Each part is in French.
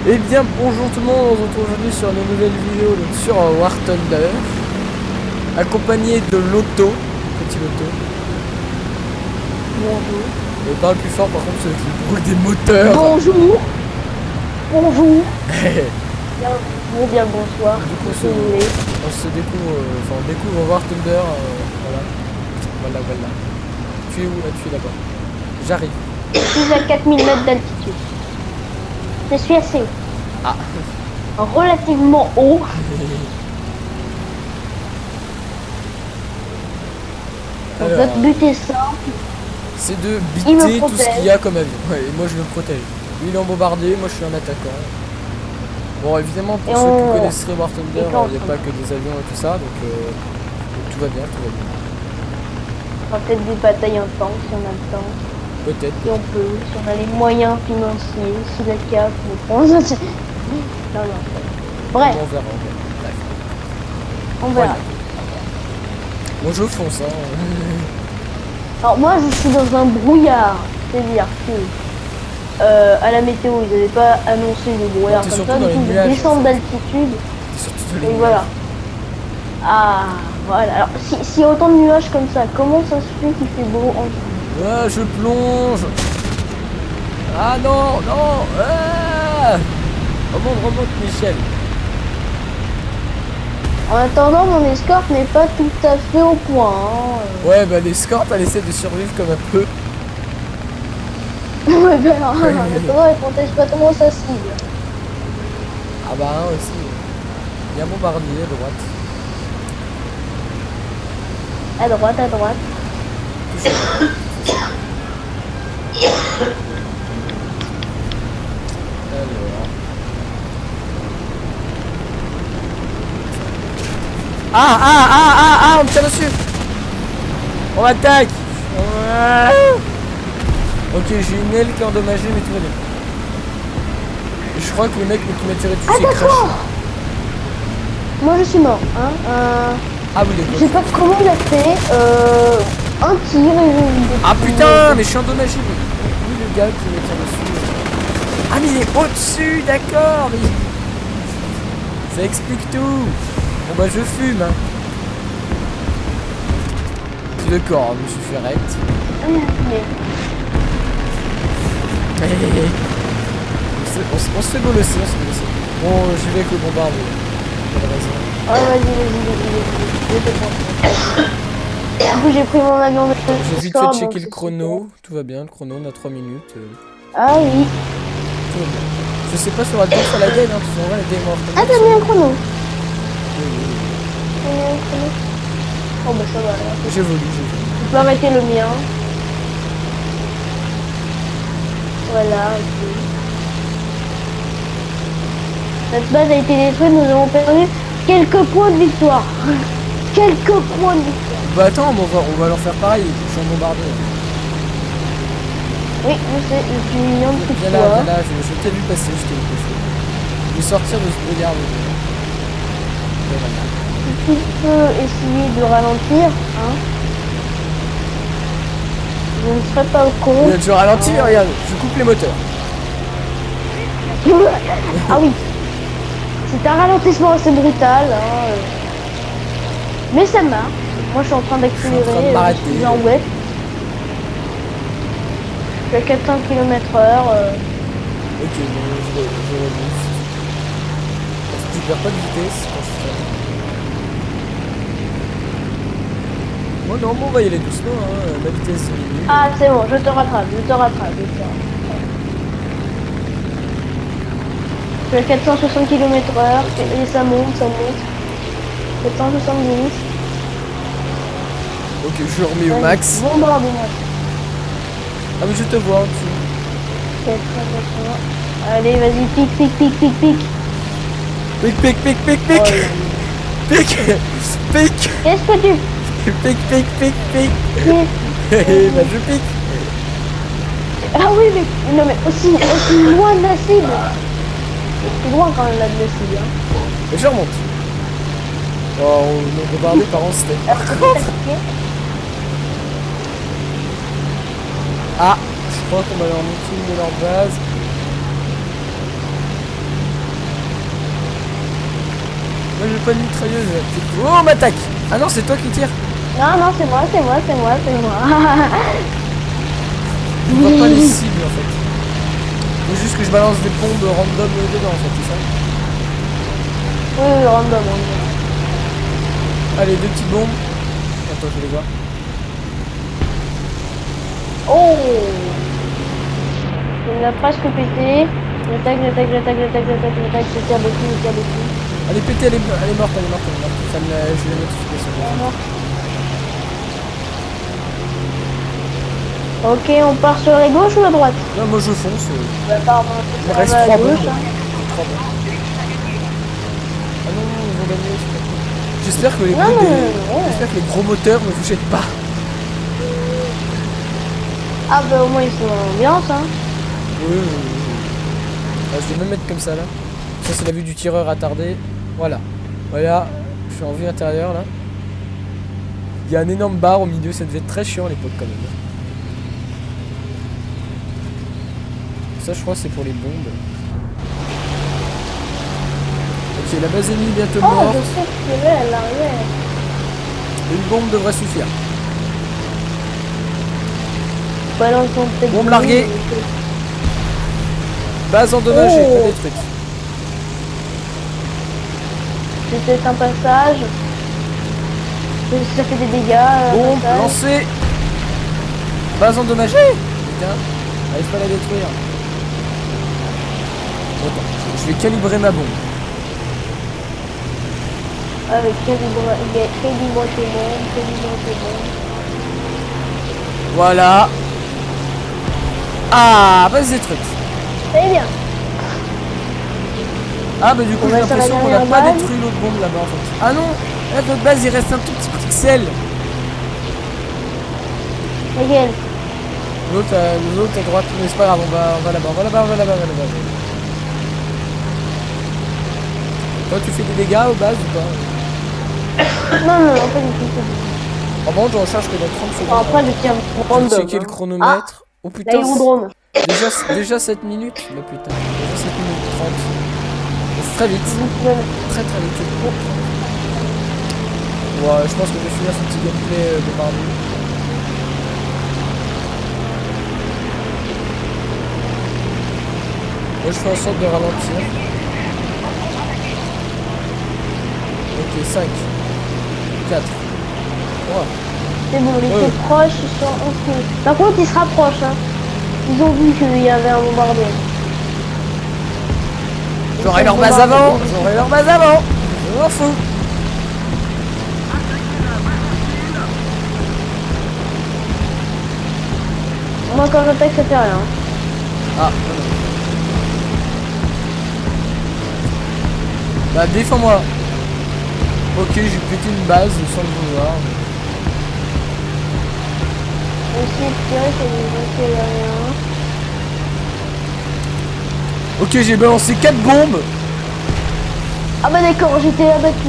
Eh bien bonjour tout le monde, on se retrouve aujourd'hui sur une nouvelle vidéo donc sur War Thunder, accompagné de Loto, petit Loto. Bonjour. Il parle plus fort par contre c'est le bruit des moteurs. Bonjour. Bonjour. Bien le bonsoir. Du coup si vous voulez. on se découvre, on découvre War Thunder, voilà. Tu es où? Ah, tu es là-bas. J'arrive. Je suis à 4000 mètres d'altitude. Je suis assez Ah. relativement haut. Donc Alors, votre but est simple. c'est de Il me biter tout ce protège. qu'il y a comme avion. Ouais, et moi je le protège. Lui il est en bombardier, moi je suis un attaquant. Bon évidemment pour Et ceux qui on- connaisseraient War Thunder, et quand- il n'y a pas que des avions et tout ça, donc tout va bien, tout va bien. On fera peut-être des batailles en temps si on a le temps. Peut-être. Si on peut, si on a les moyens financiers, si la CAF nous prend. Non. Bref, On verra. Bref. on verra. Voilà. Bon je fonce hein. Alors moi je suis dans un brouillard, c'est-à-dire que à la météo ils n'avaient pas annoncé le brouillard T'es comme surtout ça, dans du les coup je nuages, descends en fait. d'altitude C'est surtout dans les et nuages. voilà. Ah voilà, alors s'il y a autant de nuages comme ça, comment ça se fait qu'il fait beau en dessous? Ah je plonge. Ah non. Ah remonte Michel. En attendant mon escorte n'est pas tout à fait au point. Hein. Ouais bah l'escorte elle essaie de survivre comme un peu. Ouais ben en attendant elle protège pas tellement sa cible. Ah bah hein, aussi. Il y a un bombardier à droite. À droite. Alors. Ah, on me tire dessus. On attaque. Ok, j'ai une aile qui est endommagée, mais tout va bien. Et je crois que le mec qui m'a tiré dessus s'est craché. Moi je suis mort. Hein. Ah oui, Je sais pas comment il a fait. Un tir et je... Ah putain, mais je suis endommagé. Oui, le gars qui m'a tiré dessus. Ah mais il est au-dessus, d'accord. Mais... ça explique tout. Bon bah je fume. Hein. C'est d'accord, je me suis fait rect. On se fait bolosser, Bon, j'y vais avec le bombardier. Pas de raison. Ah vas-y. Je te prends. Du coup j'ai pris mon avion de J'ai vite fait escorte, checker donc le c'est chrono. Tout va bien, le chrono, on a 3 minutes. super. Ah oui. Tout va bien. Je sais pas si on va le temps sur la game, hein, parce qu'en vrai, la game Ah t'as mis un chrono. Oui. T'as mis un chrono. Oh bah ça va alors. J'ai voulu. Tu peux arrêter le mien. Voilà, ok. Notre base a été détruite, nous avons perdu quelques points de victoire. Quelques points de victoire. Bah attends, on va leur faire pareil, je suis en bombardier. Oui, je sais, je suis en dessous de Viens toi. là, je t'ai vu passer, Je vais sortir de ce brouillard. Voilà. Tu peux essayer de ralentir, hein. Je ne serai pas au con. Je ralentis, regarde, je coupe les moteurs. Ah oui. C'est un ralentissement assez brutal, hein. Mais ça marche. Moi je suis en train d'accélérer. Je suis en train de m'arrêter. Je suis en wet. Je suis à 400 km/h. Ok, bon, je rebooste. Parce que je perds pas de vitesse quand je fais. Bon non, bon, on va y aller doucement, hein. La vitesse diminue. Ah c'est bon, je te rattrape. Je suis à 460 km/h et ça monte. 470. Ok, je remets au max. Bombardement. Ah mais je te vois en dessous. 480. Allez, vas-y, pique. Pic. Oh, Pic. qu'est-ce que tu Pic. fais? Bah je pique. Ah oui, mais non, mais aussi loin de la cible. C'est loin quand même là de la cible. Hein. Et je remonte. Oh, on est bombardé par un steak. Alors, comment t'attaquer? Ah, je crois qu'on va leur niquer une de leur base. pas de mitrailleuse. Oh, on m'attaque. Ah non, c'est toi qui tires. Non, non, c'est moi, c'est moi, c'est moi, c'est moi. Je vois pas les cibles en fait. Faut juste que je balance des bombes random dedans en fait, c'est ça? Oui, random, random. Allez, 2 petites bombes. Attends, je vais les voir. Oh! Il a presque pété. J'attaque, j'attaque, j'attaque, j'attaque, j'attaque, j'attaque, je tire dessus, je tire dessus. Elle est pétée, elle est morte, elle est morte, elle est morte. Ça me l'a, j'ai la notification. Ok, on part sur la gauche ou la droite? Non, moi je fonce. Pardon, Il me reste à 3 bombes. gauche. Hein. 3 bombes. Ah non, ils vont gagner, je sais pas trop. J'espère que les Non, bruits non, des... non. J'espère que les gros moteurs ne vous jettent pas. Ah bah au moins ils sont en ambiance, hein. Oui. Ah, je vais même mettre comme ça là. Ça c'est la vue du tireur attardé. Voilà. Voilà. Je suis en vue intérieure là. Il y a un énorme bar au milieu, ça devait être très chiant à l'époque quand même. Ça je crois c'est pour les bombes. Ok, la base ennemie bientôt Oh, morte. je sais que c'est à l'arrière. Une bombe devrait suffire. Balançons peut-être. Bombe larguée. Base endommagée, Oh. pas détruite. C'est peut-être un passage. Ça fait des dégâts. Bombe passage. lancée. Base endommagée. Putain, j'arrive pas à la détruire. Attends, je vais calibrer ma bombe. Avec calibre c'est bon. Voilà. Ah, base détruite. Très bien. Ah bah du coup On j'ai va sur la l'impression qu'on n'a dernière pas base. détruit l'autre bombe là-bas en fait. Ah non, là notre base il reste un tout petit pixel. Laquelle? L'autre à droite, mais c'est pas grave, on va là-bas, on va là-bas, on va là-bas, on va là-bas. Toi tu fais des dégâts aux bases ou pas? Non, non, non, pas du tout. En bon, j'en charge que dans 30 Bon, secondes. après, je tire Je vais random. checker le chronomètre. Oh putain, L'aérodrome. déjà 7 minutes. Bah putain, déjà 7 minutes 30. C'est très vite. Très très vite. Ouais, je pense que je vais finir ce petit gameplay de mardi. Moi je fais en sorte de ralentir. Ok, 5, 4, 3. C'est bon, ils étaient proches, ils sont ok. Par contre, ils se rapprochent. Hein. Ils ont vu qu'il y avait un bombardement. J'aurai leur base avant. J'aurai leur base avant. Je m'en fous. Moi, quand j'attaque, ça fait rien. Ah. Bah défends-moi. Ok, j'ai pété une base sans le vouloir. Essayer de tirer, c'est rien. Ok, j'ai balancé 4 bombes. Ah bah d'accord, j'étais abattu.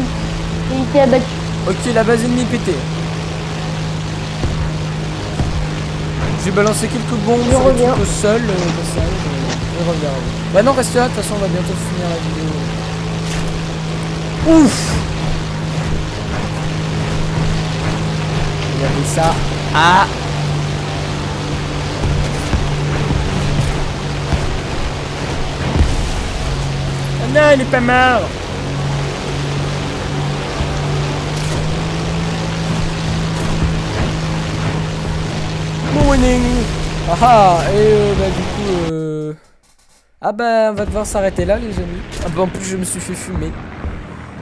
J'ai été abattu. Ok, la base ennemie est pétée. J'ai balancé quelques bombes Je sur le reviens. truc au sol, passage. On revient. Bah non, reste là, de toute façon on va bientôt finir la vidéo. Ouf. Regardez ça. Ah. Ah non, il est pas mort. Morning. Ah ah, et bah du coup ah bah on va devoir s'arrêter là les amis. Ah bah en plus je me suis fait fumer.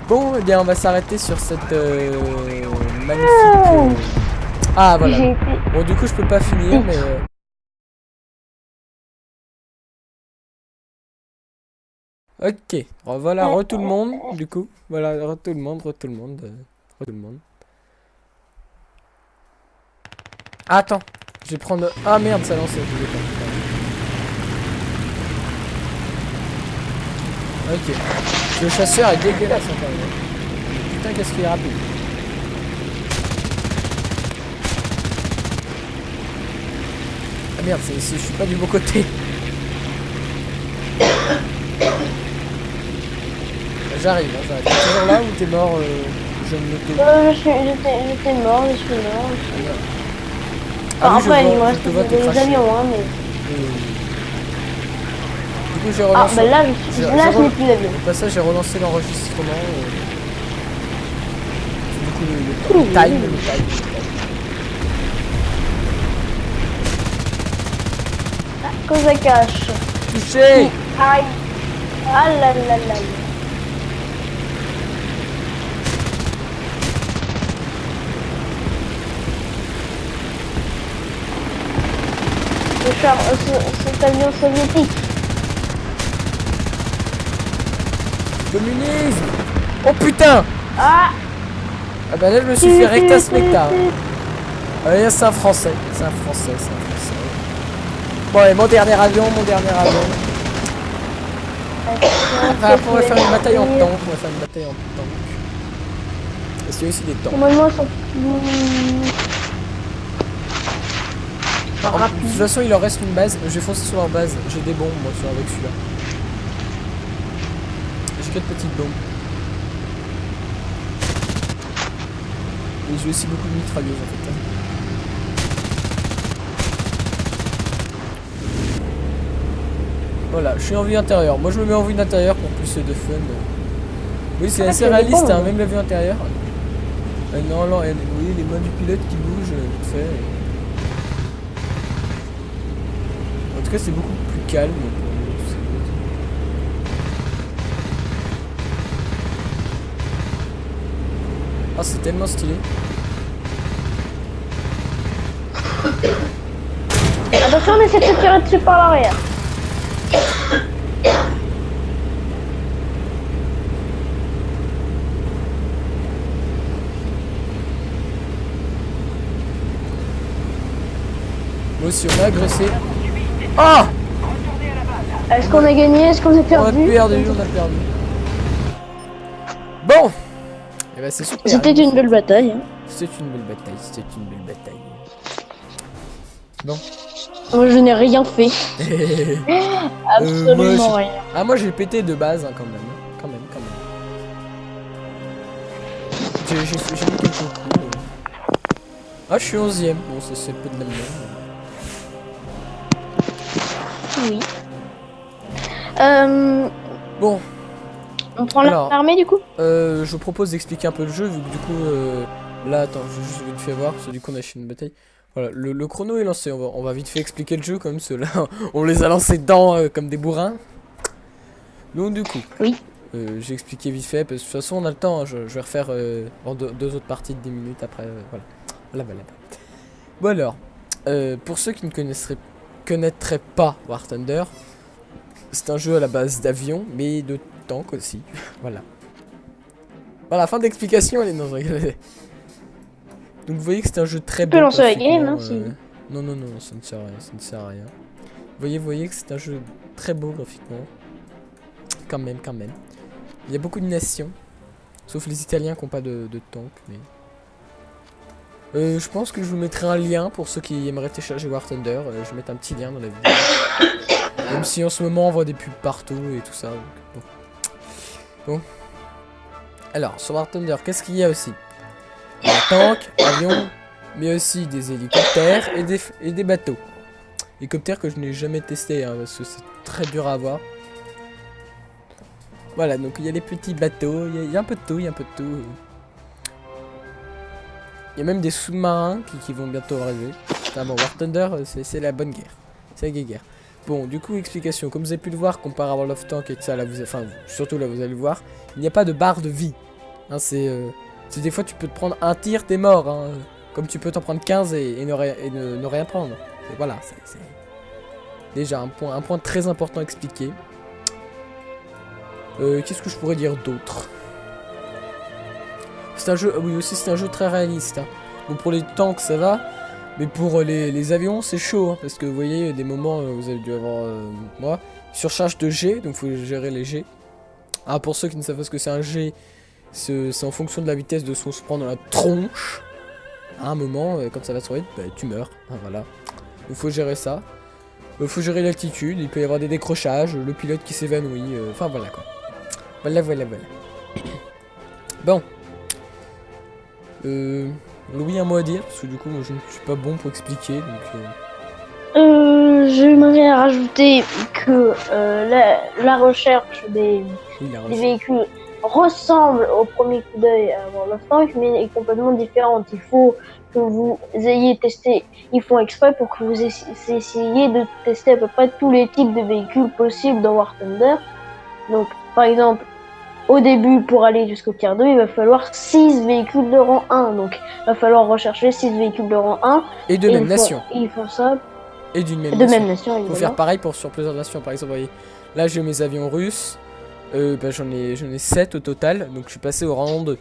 Bon eh bien on va s'arrêter sur cette magnifique Ah voilà. J'ai été... Bon du coup je peux pas finir mais ok, voilà, tout le monde, du coup, voilà, tout le monde. Ah, attends, je vais prendre... Ah merde, ça lançait, je voulais pas. Ok, le chasseur est dégueulasse encore. Putain, qu'est-ce qu'il est rapide. Ah merde, je suis pas du bon côté. J'arrive, hein, j'arrive. T'es toujours là ou t'es mort je me noter. J'étais mort, je suis mort. Ah oui, je Après, vois, il me je reste te vois te des cracher. avions, hein, mais... Du coup, j'ai Ah, relancé. bah là, je n'ai plus d'avion. Au passage, j'ai relancé l'enregistrement. Du coup, le time. Que ça cache. Touché. Aïe. Ah là là là. Cet avion soviétique. Communisme. Oh putain. Ah. Ah bah là, je me suis fait recta smecta. Allez, c'est un français. C'est un français. Bon, et mon dernier avion. Enfin, on va faire une bataille en tank. Parce qu'il y a aussi des tanks. Normalement, ils sont De toute façon, il leur reste une base. Je vais foncer sur leur base. J'ai des bombes, moi, avec celui-là. J'ai 4 petites bombes. Et j'ai aussi beaucoup de mitrailleuses, en fait. Voilà, je suis en vue intérieure. Moi, je me mets en vue intérieure pour plus de fun. Oui, c'est assez réaliste, hein, même la vue intérieure. Non, vous voyez les mains du pilote qui bougent, vite fait. En tout cas, c'est beaucoup plus calme. Ah, c'est tellement stylé. Attention, on essaie de se tirer dessus par l'arrière. Moi aussi, on a agressé. Ah! Est-ce qu'on a gagné? Est-ce qu'on a perdu? On a perdu. Bon! Eh ben, c'est super. C'était une belle bataille. C'est une belle bataille. Bon. Moi, je n'ai rien fait. Absolument rien. Ah, moi j'ai pété de base, hein, quand même. J'ai mis quelques coups. Ah, je suis 11ème. Bon, c'est peu de la merde. Oui. Bon. On prend l'armée du coup? Je vous propose d'expliquer un peu le jeu, vu que du coup, là, attends, je vais juste vite fait voir, parce que du coup on a fait une bataille. Voilà, le chrono est lancé, on va vite fait expliquer le jeu, comme ceux-là, on les a lancés dedans comme des bourrins. Donc du coup, oui. J'ai expliqué vite fait, parce que de toute façon on a le temps, hein, je vais refaire en deux autres parties de 10 minutes après, voilà. Bon alors, pour ceux qui ne connaîtraient pas War Thunder, c'est un jeu à la base d'avion, mais de tank aussi, voilà. Voilà, fin d'explication, allez, non, je rigole. Donc vous voyez que c'est un jeu très bon. Tu peux lancer la game, hein, si... Non, ça ne sert à rien, Vous voyez que c'est un jeu très beau graphiquement. Quand même. Il y a beaucoup de nations. Sauf les Italiens qui n'ont pas de tank, mais... je pense que je vous mettrai un lien pour ceux qui aimeraient télécharger War Thunder. Je vais mettre un petit lien dans la vidéo. Même si en ce moment on voit des pubs partout et tout ça. Donc, bon. Alors, sur War Thunder, qu'est-ce qu'il y a aussi? Des tanks, avions, mais aussi des hélicoptères et des bateaux. Hélicoptères que je n'ai jamais testé, hein, parce que c'est très dur à avoir. Voilà, donc il y a les petits bateaux, il y a un peu de tout, Il y a même des sous-marins qui vont bientôt arriver. Ah bon, War Thunder, c'est la bonne guerre. C'est la guerre. Bon, du coup, explication. Comme vous avez pu le voir, comparé à World of Tanks et tout ça, là, surtout là, vous allez le voir, il n'y a pas de barre de vie. Hein, c'est des fois, tu peux te prendre un tir, t'es mort. Hein, comme tu peux t'en prendre 15 et ne rien prendre. Voilà, c'est déjà un point très important à expliquer. Qu'est-ce que je pourrais dire d'autre? C'est un jeu, oui aussi c'est un jeu très réaliste. Hein. Donc pour les tanks ça va, mais pour les avions c'est chaud. Hein, parce que vous voyez, des moments vous avez dû avoir, moi, surcharge de G, donc faut gérer les G. Ah, pour ceux qui ne savent pas ce que c'est un G, c'est en fonction de la vitesse de ce qu'on se prend dans la tronche. À un moment, quand ça va trop vite, bah, tu meurs. Ah, voilà. Donc faut gérer ça. Faut gérer l'altitude, il peut y avoir des décrochages, le pilote qui s'évanouit, enfin voilà quoi. Voilà. Bon. Louis, un mot à dire, parce que du coup, moi, je ne suis pas bon pour expliquer, donc... J'aimerais rajouter que la recherche Oui, la des recherche. véhicules ressemble au premier coup d'œil à World of Tanks, mais est complètement différente. Il faut que vous ayez testé, ils font exprès pour que vous essayiez de tester à peu près tous les types de véhicules possibles dans War Thunder. Donc, par exemple, au début, pour aller jusqu'au tier 2, il va falloir 6 véhicules de rang 1. Donc, il va falloir rechercher 6 véhicules de rang 1. Et de même nation. Ils font ça Et d'une même de nation. même nation, évidemment. Faut faire pareil sur plusieurs nations. Par exemple, vous voyez, là, j'ai mes avions russes. J'en ai 7 au total, donc je suis passé au rang 2.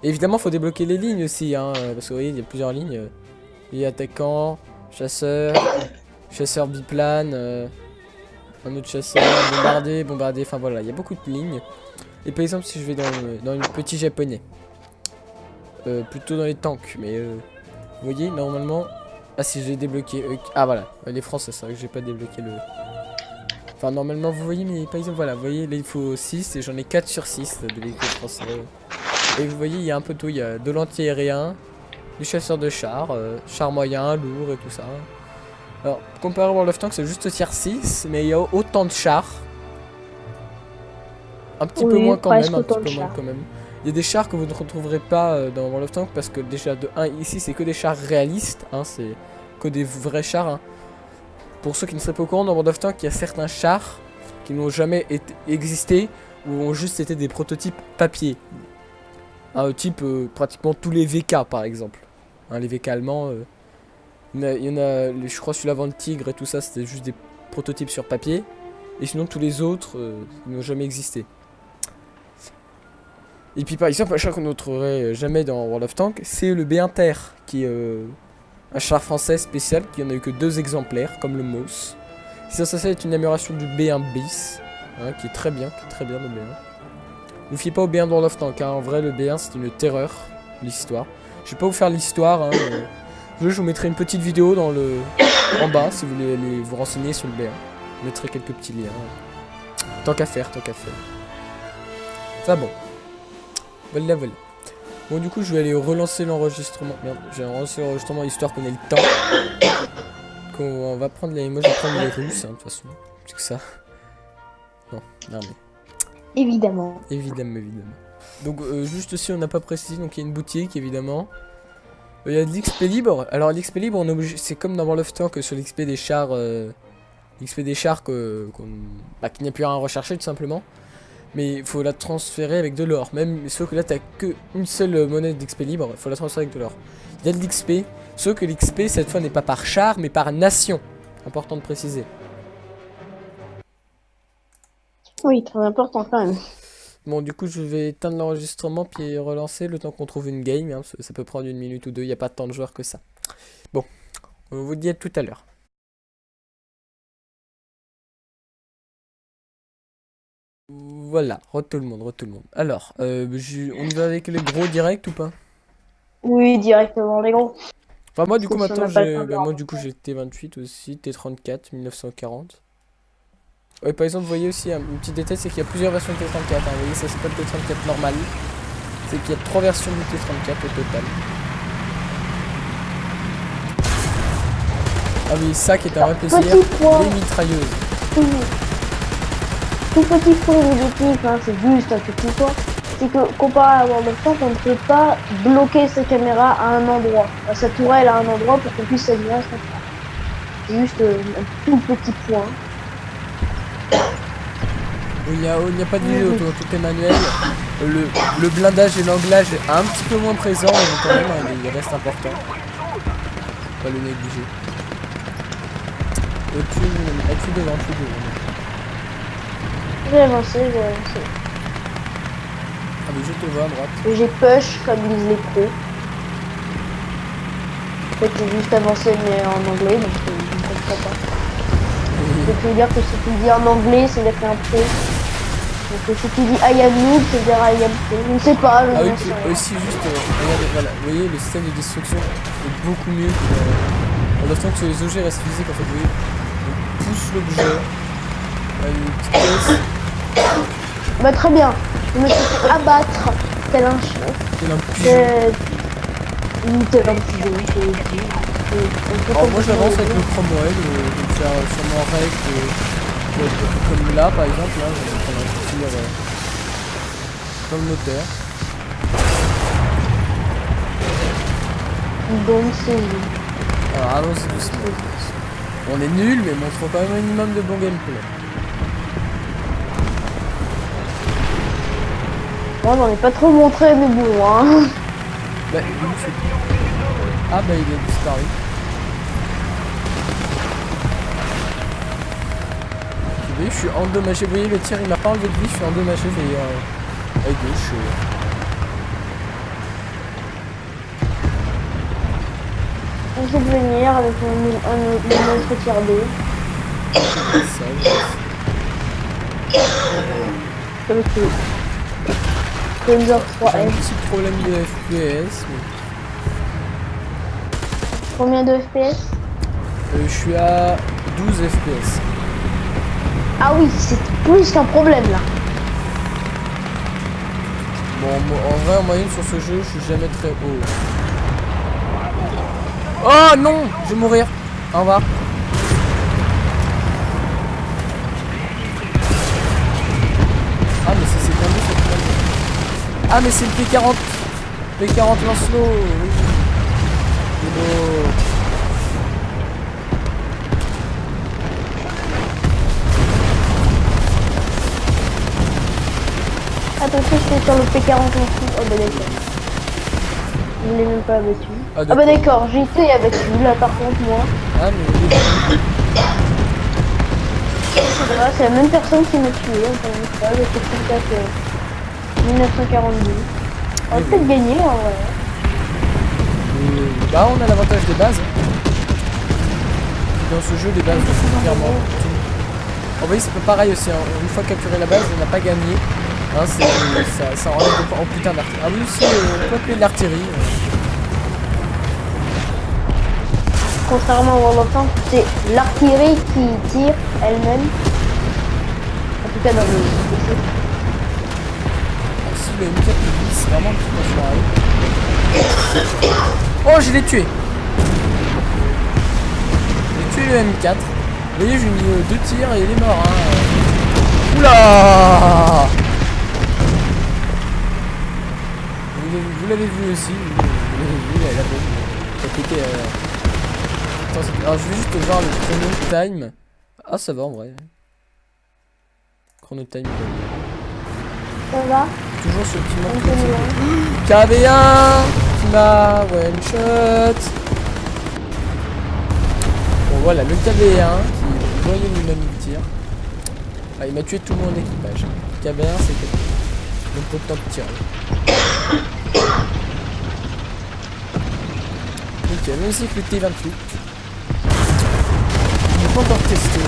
Et évidemment, faut débloquer les lignes aussi, hein, parce que vous voyez, il y a plusieurs lignes. Il y a attaquant, chasseur, chasseur biplane, un autre chasseur, bombardier, enfin voilà, il y a beaucoup de lignes. Et par exemple, si je vais dans le petit japonais, plutôt dans les tanks, mais vous voyez, normalement... Ah si, j'ai débloqué... ah voilà, les français, c'est vrai que j'ai pas débloqué le... Enfin, normalement, vous voyez, mais par exemple, voilà, vous voyez, là, il faut 6, et j'en ai 4 sur 6 de véhicules français. Et vous voyez, il y a un peu tout, il y a de l'anti-aérien, du chasseur de chars, chars moyens, lourds et tout ça. Alors, comparé à World of Tanks, c'est juste tier 6, mais il y a autant de chars. Un petit peu moins quand même, un petit peu moins quand même. Il y a des chars que vous ne retrouverez pas dans World of Tanks, parce que déjà, de 1, ici, c'est que des chars réalistes, hein, c'est que des vrais chars, hein. Pour ceux qui ne seraient pas au courant, dans World of Tanks, il y a certains chars qui n'ont jamais existé ou ont juste été des prototypes papier. Type pratiquement tous les VK par exemple. Hein, les VK allemands, il y en a, je crois celui-là avant le Tigre et tout ça, c'était juste des prototypes sur papier. Et sinon tous les autres n'ont jamais existé. Et puis par exemple, un char qu'on ne trouverait jamais dans World of Tanks, c'est le B1 Terre, qui est un char français spécial, qui en a eu que 2 exemplaires, comme le Moss. Ça c'est une amélioration du B1 bis, hein, qui est très bien le B1. Ne fiez pas au B1 dans World of Tanks, hein. En vrai le B1 c'est une terreur, l'histoire. Je vais pas vous faire l'histoire, hein, je vous mettrai une petite vidéo en bas, si vous voulez aller vous renseigner sur le B1. Je mettrai quelques petits liens. Tant qu'à faire. Ça bon. Voilà. Bon du coup je vais aller relancer l'enregistrement. Merde, je vais relancer l'enregistrement histoire qu'on ait le temps. On va prendre les... Moi je vais prendre les Russes, hein, de toute façon. C'est que ça. Non mais... Évidemment. Évidemment. Donc juste aussi on n'a pas précisé, donc il y a une boutique évidemment. Il y a de l'XP libre. Alors l'XP libre on est obligé, c'est comme dans World of Tanks que sur l'XP des chars. L'XP des chars qu'il n'y a plus rien à rechercher tout simplement. Mais il faut la transférer avec de l'or. Même sauf que là t'as qu'une seule monnaie d'XP libre, il faut la transférer avec de l'or. Il y a de l'XP, sauf que l'XP cette fois n'est pas par char mais par nation. Important de préciser. Oui, très important quand même. Bon du coup je vais éteindre l'enregistrement puis relancer le temps qu'on trouve une game, hein, ça peut prendre 1 minute ou 2, il n'y a pas tant de joueurs que ça. Bon, on vous dit à tout à l'heure. Voilà, tout le monde. Alors, on y va avec les gros direct ou pas? Oui, directement les gros. Enfin moi du coup Parce que maintenant si on n'a pas le temps de j'ai T28 aussi, T34, 1940. Ouais, par exemple, vous voyez aussi un petit détail, c'est qu'il y a plusieurs versions de T34. Hein. Vous voyez, ça c'est pas le T34 normal. C'est qu'il y a 3 versions du T34 au total. Ah oui, ça qui est un vrai plaisir, les mitrailleuses. Oui. Tout petit point négatif, hein, c'est juste un petit point. C'est que comparé à World of Tanks, on ne peut pas bloquer sa caméra à un endroit, sa tourelle à un endroit pour qu'on puisse s'admirer sa caméra. C'est juste un tout petit point. Il n'y a pas de vidéo, tout est manuel. Le blindage et l'anglage est un petit peu moins présent, mais quand même, hein, il reste important. Pas le négliger. Es-tu devant? J'ai avancé. Ah mais je te vois à droite. J'ai push comme disent les pros. En fait, j'ai juste avancé mais en anglais, donc je ne comprends pas. Je veux dire que si tu dis en anglais, c'est d'être un pro. Donc si tu dis I am noob, c'est dire I am pro. Je ne sais pas. Ah oui, puis aussi juste, regardez, voilà, vous voyez, le système de destruction est beaucoup mieux que dans World of Tanks que les objets restent physiques en fait, vous voyez. On pousse l'objet. Une petite caisse. Bah très bien. Je me suis fait abattre tel un chien. Tel un pigeon. Tel un pigeon. Alors moi j'avance avec le cromwell, je vais faire sûrement rect, comme là par exemple, là je vais prendre un tir comme le notaire. Donc c'est... Alors allons-y doucement. On est nul mais montrons quand même un minimum de bon gameplay. Moi j'en ai pas trop montré mais bon hein. Bah il est ah bah il a disparu. Vous voyez je suis endommagé, vous voyez le tir il m'a pas enlevé de vie, je suis endommagé d'ailleurs à gauche. On essaie de venir avec un autre tir 2. Comme tout. Panzer J'ai un 3F. petit problème de FPS. Mais... Combien de FPS? je suis à 12 FPS. Ah oui, c'est plus qu'un problème là. Bon, en vrai, en moyenne sur ce jeu, je suis jamais très haut. Oh non, je vais mourir. Au revoir. Ah, mais c'est bien cette planète. Ah, mais c'est le P40. P40 Lancelot. Oui. C'est beau. Attention, j'étais sur le P40 aussi. Oh bah d'accord. Je l'ai même pas abattu. Ah bah d'accord, j'ai été abattu là par contre moi. Ah mais Voilà, c'est la même personne qui m'a tué, encore une fois, le T-34 1942. On va peut-être gagner en vrai. bah on a l'avantage des bases. Dans ce jeu des bases, c'est clairement tout. Vous voyez c'est pas pareil aussi, hein. Une fois capturé la base, on n'a pas gagné. Hein, ça enlève de... Oh putain d'artillerie. Ah oui aussi, on peut appeler de l'artillerie. Contrairement à World of Tanks, c'est l'artillerie qui tire elle-même. En tout cas dans le PC. Si le M4 c'est vraiment un petit peu foiré. Oh je l'ai tué. J'ai tué le M4. Vous voyez j'ai mis 2 tirs et il est mort. Hein. Oula. Vous l'avez vu aussi. Vous l'avez vu la bombe. Ça a pété. Alors je vais juste voir le chrono time. Ah ça va en vrai. Chrono time. Ça va? Toujours ce petit manque. KV1 qui m'a one shot. Bon voilà le KV1 qui joyeux dynamique tir. Ah il m'a tué tout mon équipage. KV1 c'est que le potent de tir. Ok, même si le T28. Je n'ai pas encore testé.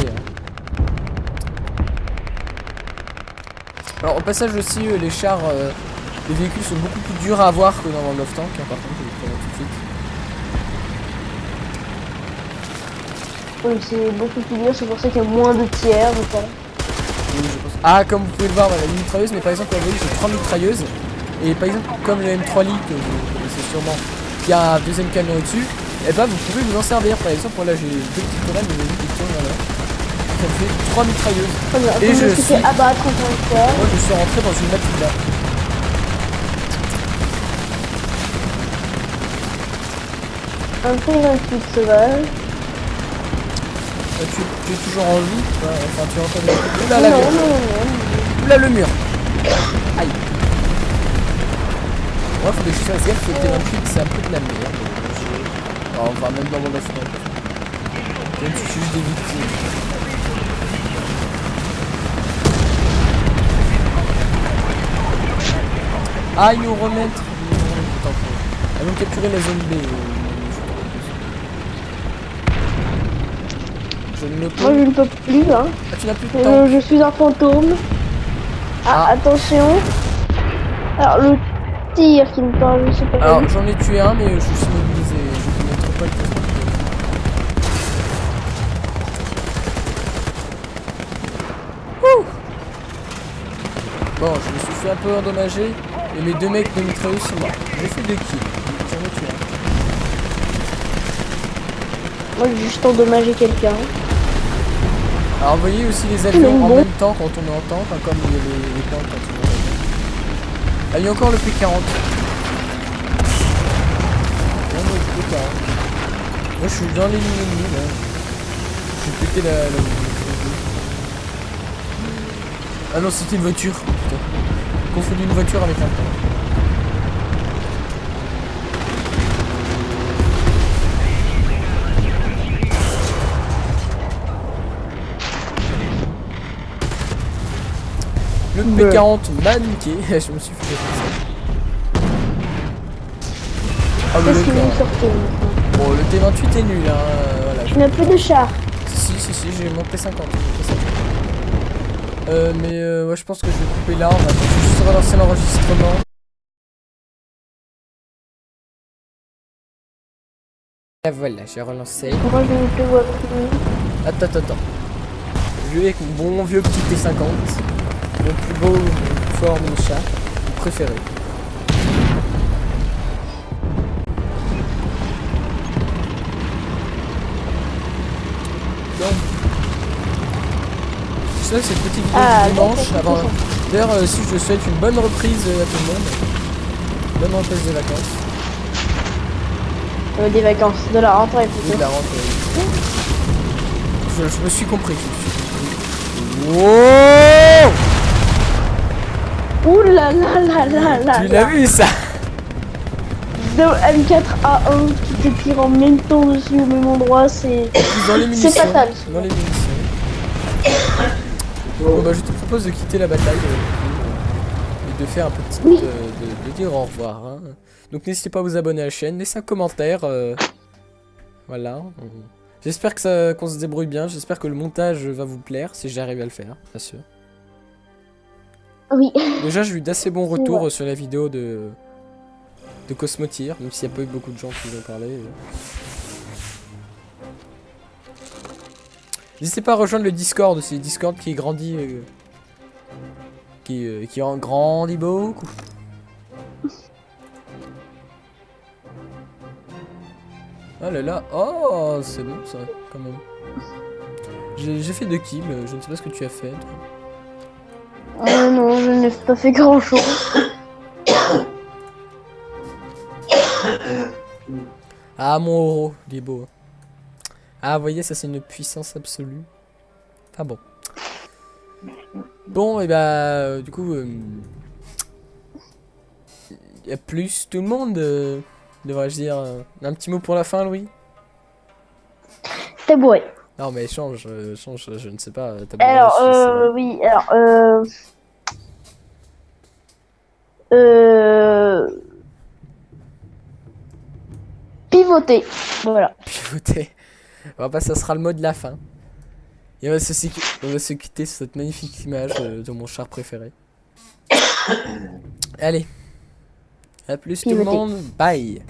Alors au passage aussi les chars, les véhicules sont beaucoup plus durs à avoir que dans World of Tanks, hein, par contre je vais le prendre tout de suite. Oui, c'est beaucoup plus dur, c'est pour ça qu'il y a moins de tiers, je pense. Oui, je pense. Ah comme vous pouvez le voir, voilà, une mitrailleuse, mais par exemple vous voyez j'ai 3 mitrailleuses. Et par exemple comme le M3 Lee que vous connaissez sûrement, qui a un deuxième canon au-dessus, et bah vous pouvez vous en servir. Par exemple là j'ai 2 petites tourelles, mais qui tournent là. Ça me fait 3 mitrailleuses. Et je suis fait abattre encore une fois. Moi je suis rentré dans une Matilda. Un T28 sauvage. Tu es toujours en vie, enfin tu entends le... Oula Non, la non, mur. non. Oula le mur. Aïe. Moi faut que je fasse gaffe que le T28 c'est un peu de la merde. Alors, on va même dans mon affront. Même si je suis juste des victimes. Ah ils nous remettent. Ils vont capturer la zone B. Moi je ne peux plus hein. Ah tu n'as plus de temps. Je suis un fantôme. Ah attention. Alors le tir qui me parle, je sais pas. Alors j'en ai tué un mais je suis mobilisé. Je ne montre pas le temps. Bon, je me suis fait un peu endommager. Et mes 2 mecs de mitrailleuse sont morts. J'ai fait 2 kills. J'en ai tué un. Moi, j'ai juste endommagé quelqu'un. Alors, vous voyez aussi les avions en Bon. même temps quand on est en tank, hein, comme les tanks quand on est en tank. Ah, il y a encore le P40. Moi, je suis dans les lignes ennemies là. J'ai pété la... Ah non, c'était une voiture. Putain. Confondu une voiture avec un tank. Le P40 m'a niqué. Je me suis fait ça. Ah mais Qu'est-ce qui d'accord. vient de sortir maintenant? Bon, le T28 est nul, hein. Voilà. Je n'ai plus de char. Si, j'ai mon P50. Ouais, je pense que je vais couper là. On va juste relancer l'enregistrement. Et voilà, j'ai relancé. Moi, je ne te vois plus. Attends. Je vais avec mon bon vieux petit T50. Mon plus beau, fort mon chat. Mon préféré. Donc, ça c'est une petite vidéo du dimanche avant. D'ailleurs, si je souhaite une bonne reprise à tout le monde. Bonne reprise des vacances. Des vacances, de la rentrée Oui, plutôt. de la rentrée. Je me suis compris. Wow! Ouh là là là là là. Tu l'as vu ça? De M4A1 qui te tire en même temps dessus au même endroit, c'est Dans les munitions. c'est fatal. Dans les munitions. Bon bah je te propose de quitter la bataille et de faire un petit Oui. de dire au revoir. Hein. Donc n'hésitez pas à vous abonner à la chaîne, laissez un commentaire. Voilà. J'espère que qu'on se débrouille bien. J'espère que le montage va vous plaire si j'arrive à le faire, bien sûr. Oui. Déjà j'ai eu d'assez bons C'est retours vrai. sur la vidéo de Cosmotier, même s'il n'y a pas eu beaucoup de gens qui en ont parlé. N'hésitez pas à rejoindre le Discord, c'est le Discord qui grandit. Qui en grandit beaucoup. Oh là là, oh c'est bon ça, quand même. J'ai fait 2 kills, je ne sais pas ce que tu as fait. Toi. Non, je n'ai pas fait grand chose. Ah mon Oro, il est beau. Ah vous voyez, ça c'est une puissance absolue. Ah bon. Bon et bah du coup y a plus tout le monde devrais-je dire un petit mot pour la fin Louis. C'est beau. Non mais change, je ne sais pas. Alors oui, alors pivoter. Voilà. Pivoter. Bon, bah, ça sera le mot de la fin. Et on va se quitter sur cette magnifique image de mon char préféré. Allez. À plus tout le Pivoter. monde. Bye.